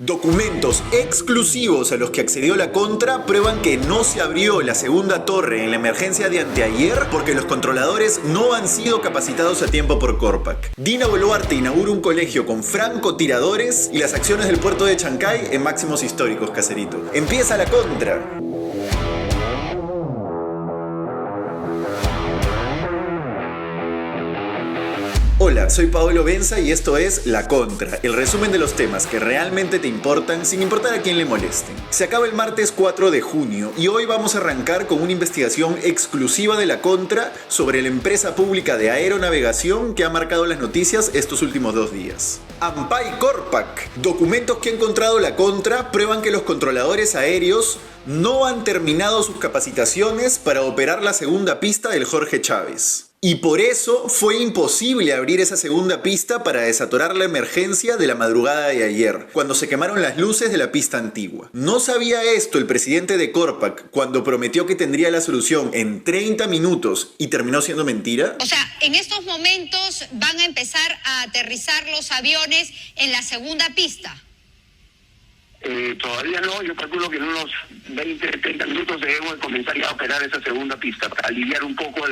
Documentos exclusivos a los que accedió la Contra prueban que no se abrió la segunda torre en la emergencia de anteayer porque los controladores no han sido capacitados a tiempo por Corpac. Dina Boluarte inaugura un colegio con francotiradores y las acciones del puerto de Chancay en máximos históricos, caserito. Empieza la Contra. Hola, soy Paolo Benza y esto es La Contra, el resumen de los temas que realmente te importan sin importar a quién le molesten. Se acaba el martes 4 de junio y hoy vamos a arrancar con una investigación exclusiva de La Contra sobre la empresa pública de aeronavegación que ha marcado las noticias estos últimos 2 días. ANPAI Corpac. Documentos que ha encontrado La Contra prueban que los controladores aéreos no han terminado sus capacitaciones para operar la segunda pista del Jorge Chávez. Y por eso fue imposible abrir esa segunda pista para desatorar la emergencia de la madrugada de ayer, cuando se quemaron las luces de la pista antigua. ¿No sabía esto el presidente de Corpac cuando prometió que tendría la solución en 30 minutos y terminó siendo mentira? O sea, en estos momentos van a empezar a aterrizar los aviones en la segunda pista. Todavía no, yo calculo que en unos 20-30 minutos debemos comenzar ya a operar esa segunda pista para aliviar un poco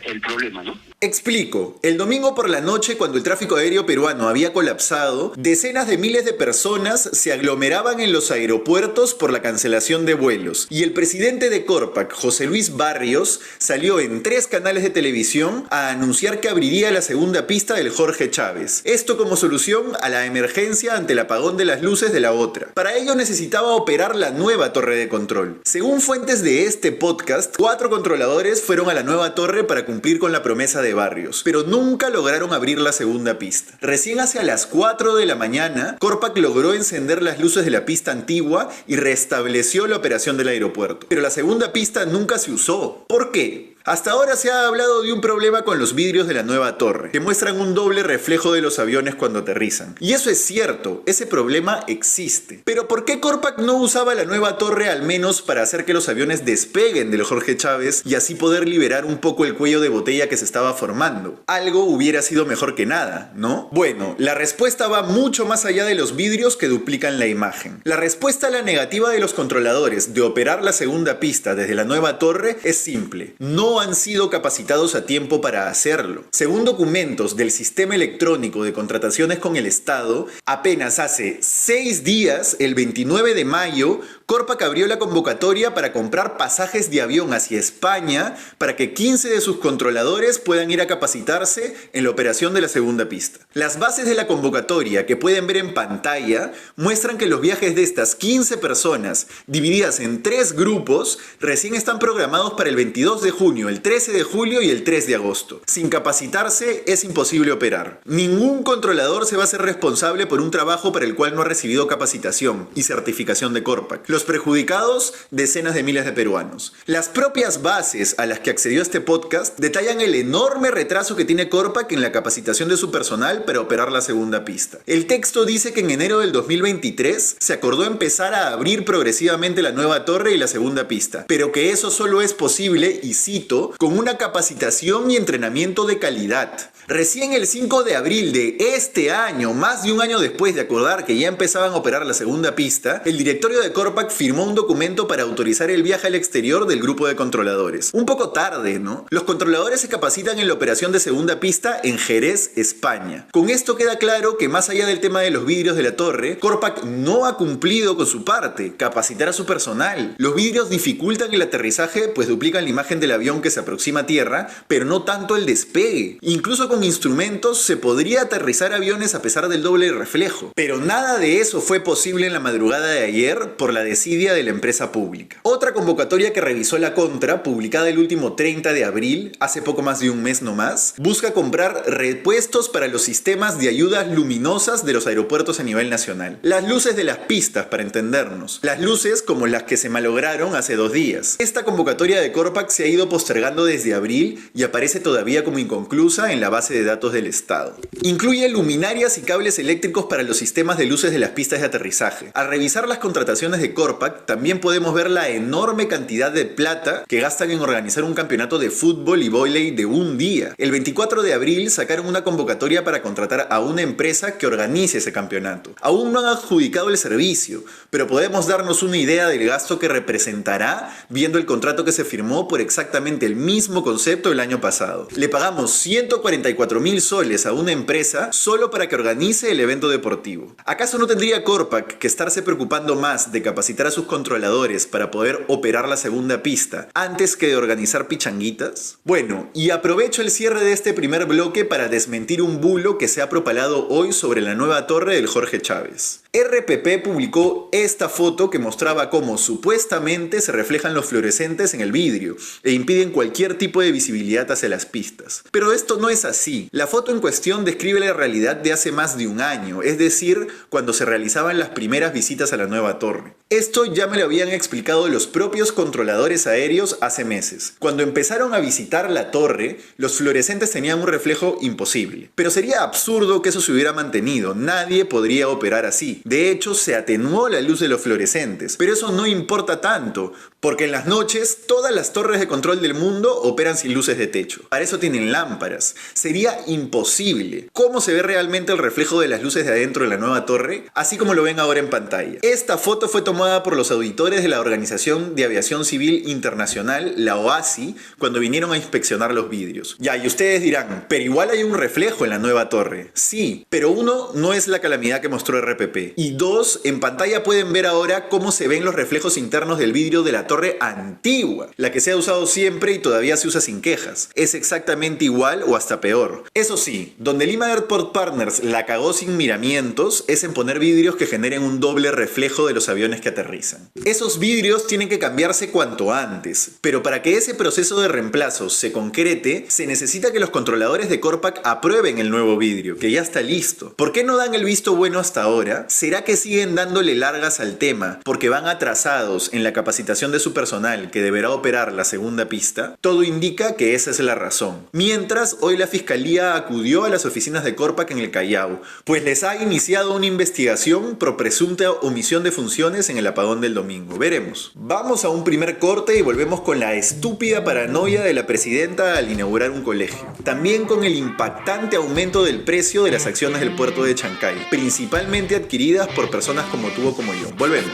el problema, ¿no? Explico. El domingo por la noche, cuando el tráfico aéreo peruano había colapsado, decenas de miles de personas se aglomeraban en los aeropuertos por la cancelación de vuelos. Y el presidente de Corpac, José Luis Barrios, salió en 3 canales de televisión a anunciar que abriría la segunda pista del Jorge Chávez. Esto como solución a la emergencia ante el apagón de las luces de la otra. Para ello necesitaba operar la nueva torre de control. Según fuentes de este podcast, 4 controladores fueron a la nueva torre para cumplir con la promesa de Barrios, pero nunca lograron abrir la segunda pista. Recién hacia las 4 de la mañana, Corpac logró encender las luces de la pista antigua y restableció la operación del aeropuerto. Pero la segunda pista nunca se usó. ¿Por qué? Hasta ahora se ha hablado de un problema con los vidrios de la nueva torre, que muestran un doble reflejo de los aviones cuando aterrizan. Y eso es cierto, ese problema existe. Pero ¿por qué Corpac no usaba la nueva torre al menos para hacer que los aviones despeguen del Jorge Chávez y así poder liberar un poco el cuello de botella que se estaba formando? Algo hubiera sido mejor que nada, ¿no? Bueno, la respuesta va mucho más allá de los vidrios que duplican la imagen. La respuesta a la negativa de los controladores de operar la segunda pista desde la nueva torre es simple. No han sido capacitados a tiempo para hacerlo. Según documentos del Sistema Electrónico de Contrataciones con el Estado, apenas hace 6 días, el 29 de mayo, Corpac abrió la convocatoria para comprar pasajes de avión hacia España para que 15 de sus controladores puedan ir a capacitarse en la operación de la segunda pista. Las bases de la convocatoria que pueden ver en pantalla muestran que los viajes de estas 15 personas, divididas en 3 grupos, recién están programados para el 22 de junio, el 13 de julio y el 3 de agosto. Sin capacitarse es imposible operar. Ningún controlador se va a hacer responsable por un trabajo para el cual no ha recibido capacitación y certificación de Corpac. Los perjudicados, decenas de miles de peruanos. Las propias bases a las que accedió este podcast detallan el enorme retraso que tiene Corpac en la capacitación de su personal para operar la segunda pista. El texto dice que en enero del 2023 se acordó empezar a abrir progresivamente la nueva torre y la segunda pista, pero que eso solo es posible, y cito, con una capacitación y entrenamiento de calidad. Recién el 5 de abril de este año, más de un año después de acordar que ya empezaban a operar la segunda pista, el directorio de Corpac firmó un documento para autorizar el viaje al exterior del grupo de controladores. Un poco tarde, ¿no? Los controladores se capacitan en la operación de segunda pista en Jerez, España. Con esto queda claro que más allá del tema de los vidrios de la torre, Corpac no ha cumplido con su parte, capacitar a su personal. Los vidrios dificultan el aterrizaje, pues duplican la imagen del avión que se aproxima a tierra, pero no tanto el despegue. Incluso con instrumentos se podría aterrizar aviones a pesar del doble reflejo. Pero nada de eso fue posible en la madrugada de ayer por la desidia de la empresa pública. Otra convocatoria que revisó la Contra, publicada el último 30 de abril, hace poco más de un mes nomás, busca comprar repuestos para los sistemas de ayudas luminosas de los aeropuertos a nivel nacional. Las luces de las pistas, para entendernos. Las luces como las que se malograron hace 2 días. Esta convocatoria de Corpac se ha ido postergando desde abril y aparece todavía como inconclusa en la base base de datos del Estado. Incluye luminarias y cables eléctricos para los sistemas de luces de las pistas de aterrizaje. Al revisar las contrataciones de Corpac, también podemos ver la enorme cantidad de plata que gastan en organizar un campeonato de fútbol y vóley de un día. El 24 de abril sacaron una convocatoria para contratar a una empresa que organice ese campeonato. Aún no han adjudicado el servicio, pero podemos darnos una idea del gasto que representará viendo el contrato que se firmó por exactamente el mismo concepto el año pasado. Le pagamos 144.000 soles a una empresa solo para que organice el evento deportivo. ¿Acaso no tendría Corpac que estarse preocupando más de capacitar a sus controladores para poder operar la segunda pista antes que de organizar pichanguitas? Bueno, y aprovecho el cierre de este primer bloque para desmentir un bulo que se ha propalado hoy sobre la nueva torre del Jorge Chávez. RPP publicó esta foto que mostraba cómo supuestamente se reflejan los fluorescentes en el vidrio e impiden cualquier tipo de visibilidad hacia las pistas. Pero esto no es así. La foto en cuestión describe la realidad de hace más de un año, es decir, cuando se realizaban las primeras visitas a la nueva torre. Esto ya me lo habían explicado los propios controladores aéreos hace meses. Cuando empezaron a visitar la torre, los fluorescentes tenían un reflejo imposible. Pero sería absurdo que eso se hubiera mantenido, nadie podría operar así. De hecho, se atenuó la luz de los fluorescentes, pero eso no importa tanto, porque en las noches todas las torres de control del mundo operan sin luces de techo. Para eso tienen lámparas. Sería imposible. ¿Cómo se ve realmente el reflejo de las luces de adentro de la nueva torre? Así como lo ven ahora en pantalla. Esta foto fue tomada por los auditores de la Organización de Aviación Civil Internacional, la OACI, cuando vinieron a inspeccionar los vidrios. Ya, y ustedes dirán, pero igual hay un reflejo en la nueva torre. Sí, pero uno, no es la calamidad que mostró RPP. Y dos, en pantalla pueden ver ahora cómo se ven los reflejos internos del vidrio de la torre antigua, la que se ha usado siempre y todavía se usa sin quejas. Es exactamente igual o hasta peor. Eso sí, donde Lima Airport Partners la cagó sin miramientos es en poner vidrios que generen un doble reflejo de los aviones que aterrizan. Esos vidrios tienen que cambiarse cuanto antes, pero para que ese proceso de reemplazo se concrete, se necesita que los controladores de Corpac aprueben el nuevo vidrio, que ya está listo. ¿Por qué no dan el visto bueno hasta ahora? ¿Será que siguen dándole largas al tema porque van atrasados en la capacitación de su personal que deberá operar la segunda pista? Todo indica que esa es la razón. Mientras, hoy la Fiscalía acudió a las oficinas de Corpac en el Callao, pues les ha iniciado una investigación por presunta omisión de funciones en el apagón del domingo. Veremos. Vamos a un primer corte y volvemos con la estúpida paranoia de la presidenta al inaugurar un colegio. También con el impactante aumento del precio de las acciones del puerto de Chancay, principalmente adquiridas por personas como tú o como yo. Volvemos.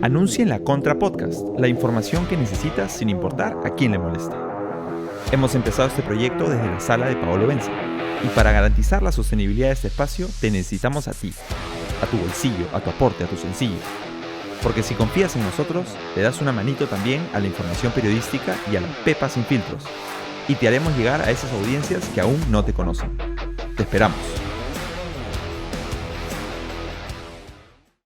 Anuncia en la Contra Podcast la información que necesitas sin importar a quién le moleste. Hemos empezado este proyecto desde la sala de Paolo Benza y para garantizar la sostenibilidad de este espacio te necesitamos a ti, a tu bolsillo, a tu aporte, a tu sencillo. Porque si confías en nosotros, le das una manito también a la información periodística y a la Pepa sin filtros y te haremos llegar a esas audiencias que aún no te conocen. Te esperamos.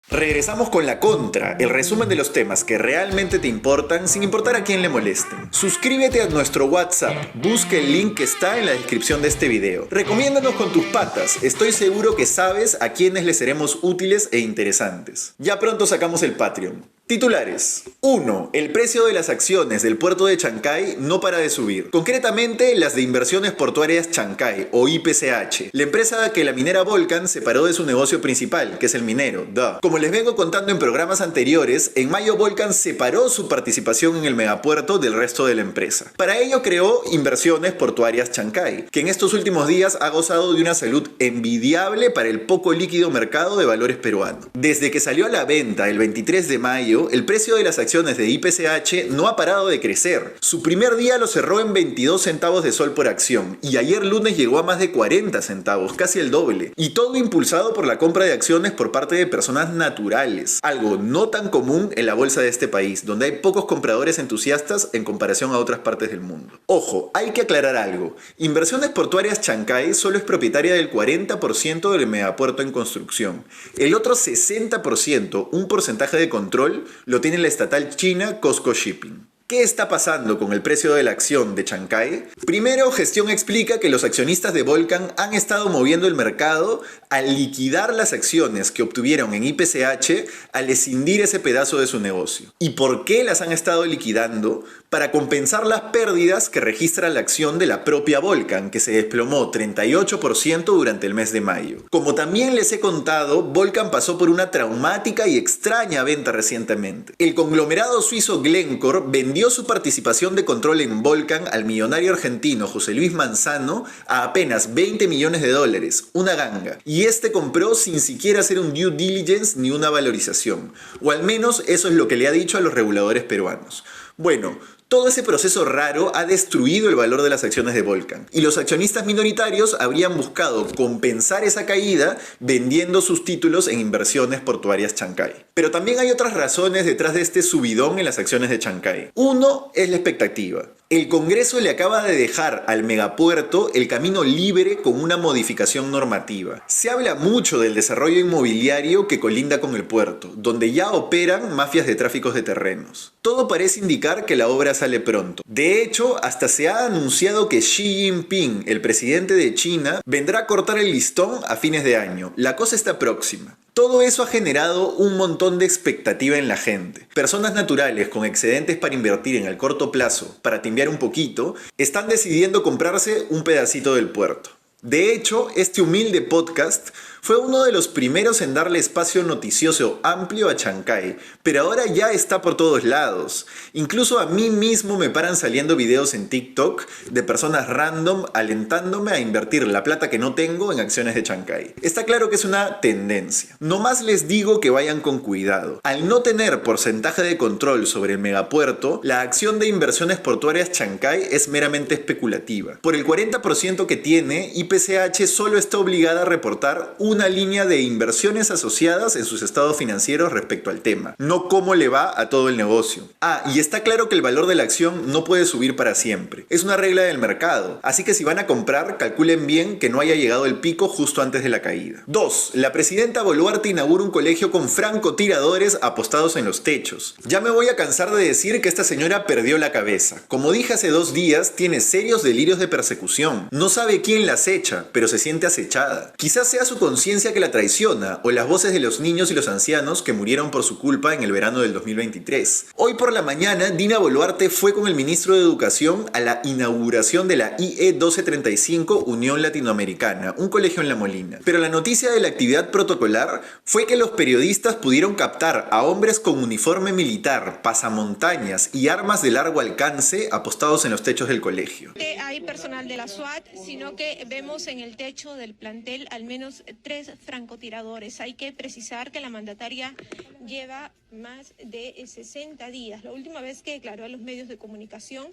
Regresamos con La Contra, el resumen de los temas que realmente te importan sin importar a quién le molesten. Suscríbete a nuestro WhatsApp, busca el link que está en la descripción de este video. Recomiéndanos con tus patas, estoy seguro que sabes a quiénes les seremos útiles e interesantes. Ya pronto sacamos el Patreon. Titulares. 1. El precio de las acciones del puerto de Chancay no para de subir. Concretamente, las de Inversiones Portuarias Chancay, o IPCH. La empresa que la minera Volcan separó de su negocio principal, que es el minero, Como les vengo contando en programas anteriores, en mayo Volcan separó su participación en el megapuerto del resto de la empresa. Para ello creó Inversiones Portuarias Chancay, que en estos últimos días ha gozado de una salud envidiable para el poco líquido mercado de valores peruano. Desde que salió a la venta el 23 de mayo, el precio de las acciones de IPCH no ha parado de crecer. Su primer día lo cerró en 22 centavos de sol por acción y ayer lunes llegó a más de 40 centavos, casi el doble. Y todo impulsado por la compra de acciones por parte de personas naturales, algo no tan común en la bolsa de este país, donde hay pocos compradores entusiastas en comparación a otras partes del mundo. Ojo, hay que aclarar algo. Inversiones Portuarias Chancay solo es propietaria del 40% del megapuerto en construcción. El otro 60%, un porcentaje de control, lo tiene la estatal china COSCO Shipping. ¿Qué está pasando con el precio de la acción de Chancay? Primero, gestión explica que los accionistas de Volcan han estado moviendo el mercado al liquidar las acciones que obtuvieron en IPCH al escindir ese pedazo de su negocio. ¿Y por qué las han estado liquidando? para compensar las pérdidas que registra la acción de la propia Volcan, que se desplomó 38% durante el mes de mayo. Como también les he contado, Volcan pasó por una traumática y extraña venta recientemente. El conglomerado suizo Glencore vendió su participación de control en Volcan al millonario argentino José Luis Manzano a apenas $20 millones, una ganga, y este compró sin siquiera hacer un due diligence ni una valorización, o al menos eso es lo que le ha dicho a los reguladores peruanos. Bueno, todo ese proceso raro ha destruido el valor de las acciones de Volcan y los accionistas minoritarios habrían buscado compensar esa caída vendiendo sus títulos en Inversiones Portuarias Chancay. Pero también hay otras razones detrás de este subidón en las acciones de Chancay. Uno es la expectativa. El Congreso le acaba de dejar al megapuerto el camino libre con una modificación normativa. Se habla mucho del desarrollo inmobiliario que colinda con el puerto, donde ya operan mafias de tráficos de terrenos. Todo parece indicar que la obra sale pronto. De hecho, hasta se ha anunciado que Xi Jinping, el presidente de China, vendrá a cortar el listón a fines de año. La cosa está próxima. Todo eso ha generado un montón de expectativa en la gente. Personas naturales con excedentes para invertir en el corto plazo, para timbiar un poquito, están decidiendo comprarse un pedacito del puerto. De hecho, este humilde podcast fue uno de los primeros en darle espacio noticioso amplio a Chancay, pero ahora ya está por todos lados. Incluso a mí mismo me paran saliendo videos en TikTok de personas random alentándome a invertir la plata que no tengo en acciones de Chancay. Está claro que es una tendencia. Nomás les digo que vayan con cuidado. Al no tener porcentaje de control sobre el megapuerto, la acción de Inversiones Portuarias Chancay es meramente especulativa. Por el 40% que tiene, IPCH solo está obligada a reportar una línea de inversiones asociadas en sus estados financieros respecto al tema, no cómo le va a todo el negocio. Y está claro que el valor de la acción no puede subir para siempre. Es una regla del mercado, así que si van a comprar, calculen bien que no haya llegado el pico justo antes de la caída. 2. La presidenta Boluarte inaugura un colegio con francotiradores apostados en los techos. Ya me voy a cansar de decir que esta señora perdió la cabeza. Como dije hace 2 días, tiene serios delirios de persecución. No sabe quién la acecha, pero se siente acechada. Quizás sea su conciencia que la traiciona, o las voces de los niños y los ancianos que murieron por su culpa en el verano del 2023. Hoy por la mañana, Dina Boluarte fue con el ministro de Educación a la inauguración de la IE 1235 Unión Latinoamericana, un colegio en La Molina. Pero la noticia de la actividad protocolar fue que los periodistas pudieron captar a hombres con uniforme militar, pasamontañas y armas de largo alcance apostados en los techos del colegio. Hay personal de la SWAT, sino que vemos en el techo del plantel al menos 3 francotiradores. Hay que precisar que la mandataria lleva más de 60 días. La última vez que declaró a los medios de comunicación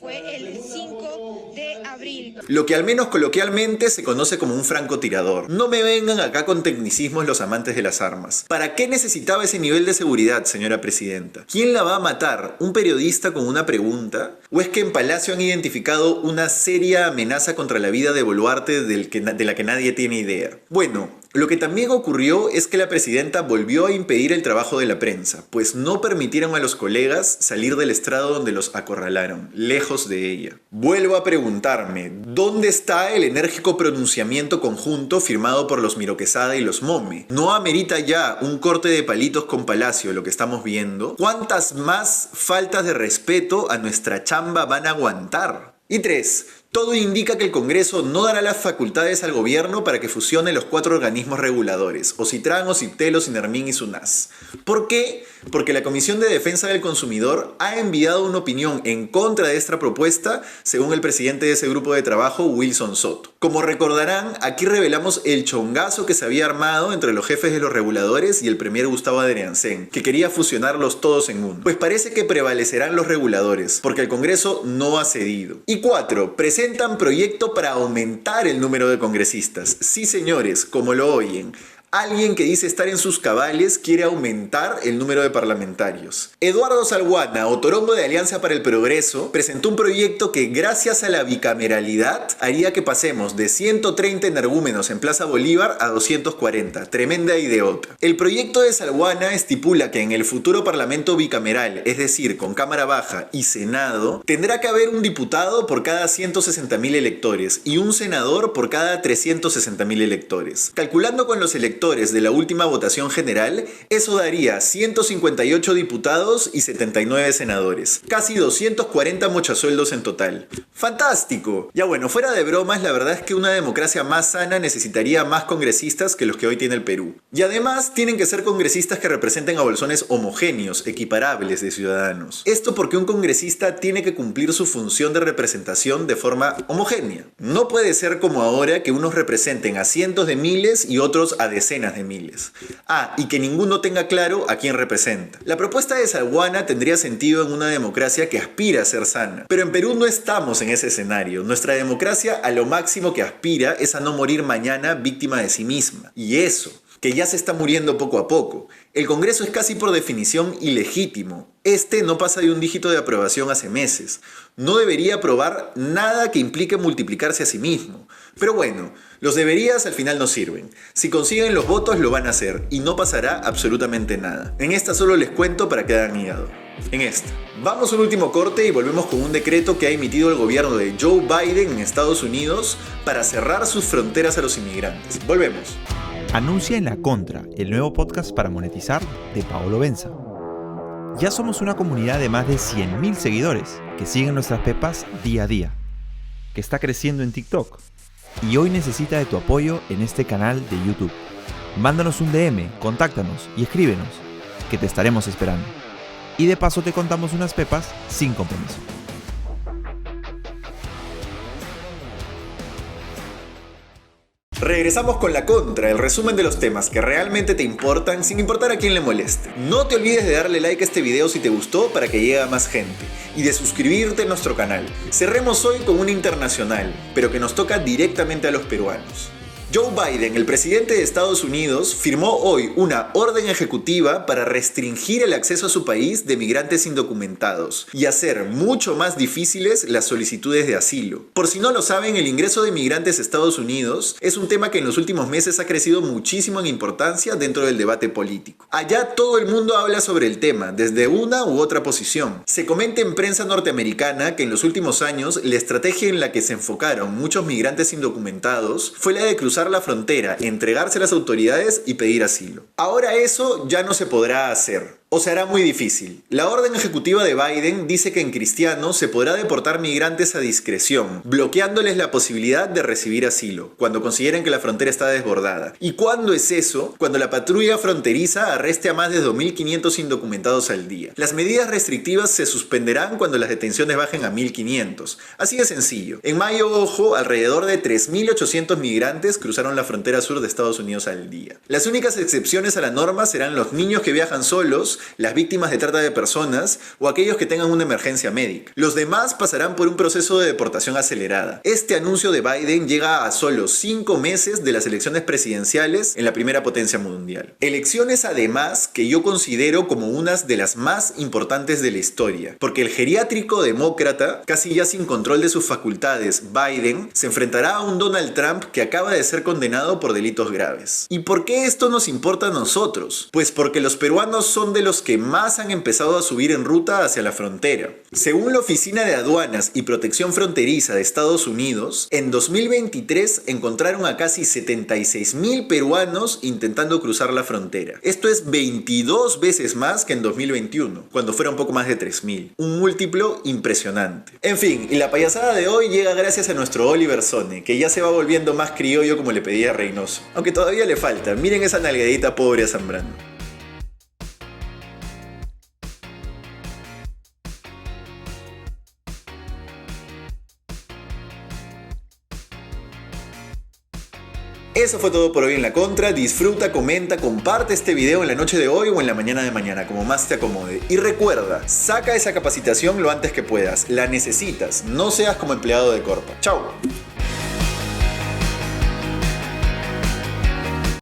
fue el 5 de abril. Lo que al menos coloquialmente se conoce como un francotirador. No me vengan acá con tecnicismos los amantes de las armas. ¿Para qué necesitaba ese nivel de seguridad, señora presidenta? ¿Quién la va a matar? ¿Un periodista con una pregunta? ¿O es que en Palacio han identificado una seria amenaza contra la vida de Boluarte de la que nadie tiene idea? Bueno, lo que también ocurrió es que la presidenta volvió a impedir el trabajo de la prensa, pues no permitieron a los colegas salir del estrado donde los acorralaron, lejos de ella. Vuelvo a preguntarme, ¿dónde está el enérgico pronunciamiento conjunto firmado por los Miro Quesada y los Mome? ¿No amerita ya un corte de palitos con Palacio lo que estamos viendo? ¿Cuántas más faltas de respeto a nuestra chamba van a aguantar? Y 3. Todo indica que el Congreso no dará las facultades al gobierno para que fusione los 4 organismos reguladores, OCITRAN, OCIPTEL, OCINERMIN y SUNAS. ¿Por qué? Porque la Comisión de Defensa del Consumidor ha enviado una opinión en contra de esta propuesta, según el presidente de ese grupo de trabajo, Wilson Soto. Como recordarán, aquí revelamos el chongazo que se había armado entre los jefes de los reguladores y el premier Gustavo Adrianzen, que quería fusionarlos todos en uno. Pues parece que prevalecerán los reguladores, porque el Congreso no ha cedido. Y 4. Presentan proyecto para aumentar el número de congresistas. Sí, señores, como lo oyen. Alguien que dice estar en sus cabales quiere aumentar el número de parlamentarios. Eduardo Salguana, otorongo de Alianza para el Progreso, presentó un proyecto que, gracias a la bicameralidad, haría que pasemos de 130 energúmenos en Plaza Bolívar a 240. Tremenda ideota. El proyecto de Salguana estipula que en el futuro parlamento bicameral, es decir, con Cámara Baja y Senado, tendrá que haber un diputado por cada 160.000 electores y un senador por cada 360.000 electores. Calculando con los electores electores de la última votación general, eso daría 158 diputados y 79 senadores. Casi 240 mochasueldos en total. ¡Fantástico! Ya bueno, fuera de bromas, la verdad es que una democracia más sana necesitaría más congresistas que los que hoy tiene el Perú. Y además tienen que ser congresistas que representen a bolsones homogéneos, equiparables de ciudadanos. Esto porque un congresista tiene que cumplir su función de representación de forma homogénea. No puede ser como ahora que unos representen a cientos de miles y otros a decenas de miles. Y que ninguno tenga claro a quién representa. La propuesta de Salguana tendría sentido en una democracia que aspira a ser sana. Pero en Perú no estamos en ese escenario. Nuestra democracia a lo máximo que aspira es a no morir mañana víctima de sí misma. Y eso, que ya se está muriendo poco a poco. El Congreso es casi por definición ilegítimo. Este no pasa de un dígito de aprobación hace meses. No debería aprobar nada que implique multiplicarse a sí mismo. Pero bueno, los deberías al final no sirven. Si consiguen los votos lo van a hacer y no pasará absolutamente nada. En esta solo les cuento para que hagan hígado. En esta. Vamos a un último corte y volvemos con un decreto que ha emitido el gobierno de Joe Biden en Estados Unidos para cerrar sus fronteras a los inmigrantes. Volvemos. Anuncia en La Contra, el nuevo podcast para monetizar de Paolo Benza. Ya somos una comunidad de más de 100.000 seguidores que siguen nuestras pepas día a día, que está creciendo en TikTok y hoy necesita de tu apoyo en este canal de YouTube. Mándanos un DM, contáctanos y escríbenos, que te estaremos esperando. Y de paso te contamos unas pepas sin compromiso. Regresamos con La Contra, el resumen de los temas que realmente te importan sin importar a quién le moleste. No te olvides de darle like a este video si te gustó para que llegue a más gente y de suscribirte a nuestro canal. Cerremos hoy con una internacional, pero que nos toca directamente a los peruanos. Joe Biden, el presidente de Estados Unidos, firmó hoy una orden ejecutiva para restringir el acceso a su país de migrantes indocumentados y hacer mucho más difíciles las solicitudes de asilo. Por si no lo saben, el ingreso de migrantes a Estados Unidos es un tema que en los últimos meses ha crecido muchísimo en importancia dentro del debate político. Allá todo el mundo habla sobre el tema, desde una u otra posición. Se comenta en prensa norteamericana que en los últimos años la estrategia en la que se enfocaron muchos migrantes indocumentados fue la de cruzar la frontera, entregarse a las autoridades y pedir asilo. Ahora eso ya no se podrá hacer. O se hará muy difícil. La orden ejecutiva de Biden dice que en Cristiano se podrá deportar migrantes a discreción, bloqueándoles la posibilidad de recibir asilo, cuando consideren que la frontera está desbordada. ¿Y cuándo es eso? Cuando la patrulla fronteriza arreste a más de 2.500 indocumentados al día. Las medidas restrictivas se suspenderán cuando las detenciones bajen a 1.500. Así de sencillo. En mayo, ojo, alrededor de 3.800 migrantes cruzaron la frontera sur de Estados Unidos al día. Las únicas excepciones a la norma serán los niños que viajan solos, las víctimas de trata de personas o aquellos que tengan una emergencia médica. Los demás pasarán por un proceso de deportación acelerada. Este anuncio de Biden llega a solo 5 meses de las elecciones presidenciales en la primera potencia mundial. Elecciones además que yo considero como unas de las más importantes de la historia, porque el geriátrico demócrata, casi ya sin control de sus facultades, Biden, se enfrentará a un Donald Trump que acaba de ser condenado por delitos graves. ¿Y por qué esto nos importa a nosotros? Pues porque los peruanos son de los que más han empezado a subir en ruta hacia la frontera. Según la Oficina de Aduanas y Protección Fronteriza de Estados Unidos, en 2023 encontraron a casi 76.000 peruanos intentando cruzar la frontera. Esto es 22 veces más que en 2021, cuando fueron poco más de 3.000. Un múltiplo impresionante. En fin, y la payasada de hoy llega gracias a nuestro Oliver Sone, que ya se va volviendo más criollo como le pedía Reynoso. Aunque todavía le falta, miren esa nalgadita pobre a Zambrano. Eso fue todo por hoy en La Contra. Disfruta, comenta, comparte este video en la noche de hoy o en la mañana de mañana, como más te acomode. Y recuerda, saca esa capacitación lo antes que puedas. La necesitas. No seas como empleado de Corpa. ¡Chao!